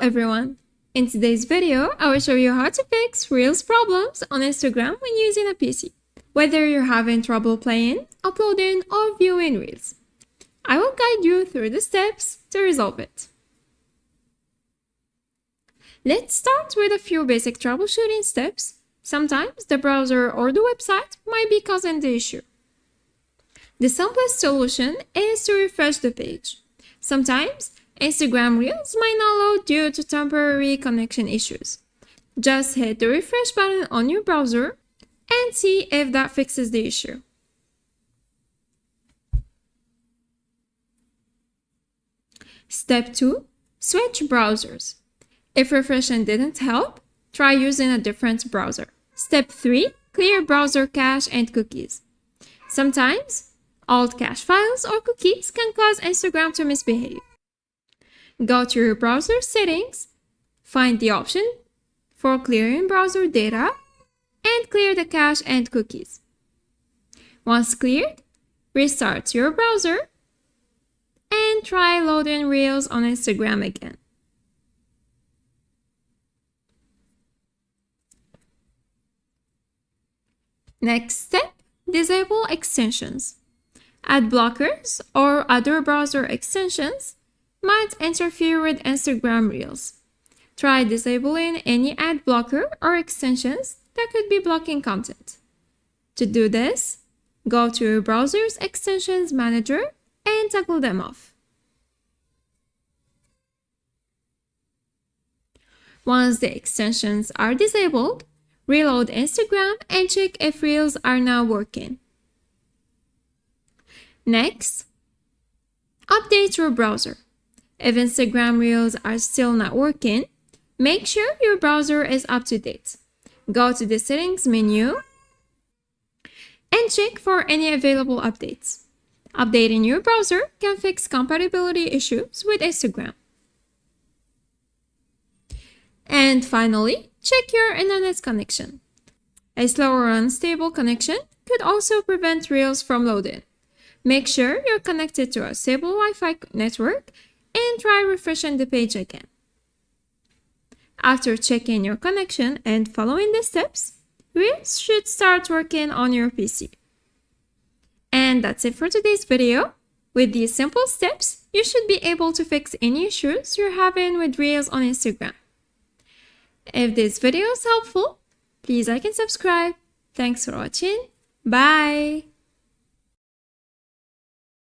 everyone! In today's video, I will show you how to fix Reels problems on Instagram when using a PC, whether you're having trouble playing, uploading, or viewing Reels. I will guide you through the steps to resolve it. Let's start with a few basic troubleshooting steps. Sometimes the browser or the website might be causing the issue. The simplest solution is to refresh the page. Sometimes Instagram Reels might not load due to temporary connection issues. Just hit the refresh button on your browser and see if that fixes the issue. Step 2. Switch browsers. If refreshing didn't help, try using a different browser. Step 3. Clear browser cache and cookies. Sometimes, old cache files or cookies can cause Instagram to misbehave. Go to your browser settings, find the option for clearing browser data, and clear the cache and cookies. Once cleared, restart your browser and try loading Reels on Instagram again. Next step, disable extensions. Ad blockers or other browser extensions might interfere with Instagram Reels. Try disabling any ad blocker or extensions that could be blocking content. To do this, go to your browser's extensions manager and toggle them off. Once the extensions are disabled, reload Instagram and check if Reels are now working. Next, update your browser. If Instagram Reels are still not working, make sure your browser is up to date. Go to the settings menu and check for any available updates. Updating your browser can fix compatibility issues with Instagram. And finally, check your internet connection. A slow or unstable connection could also prevent Reels from loading. Make sure you're connected to a stable Wi-Fi network and try refreshing the page again. After checking your connection and following the steps, Reels should start working on your PC. And that's it for today's video. With these simple steps, you should be able to fix any issues you're having with Reels on Instagram. If this video is helpful, please like and subscribe. Thanks for watching. Bye!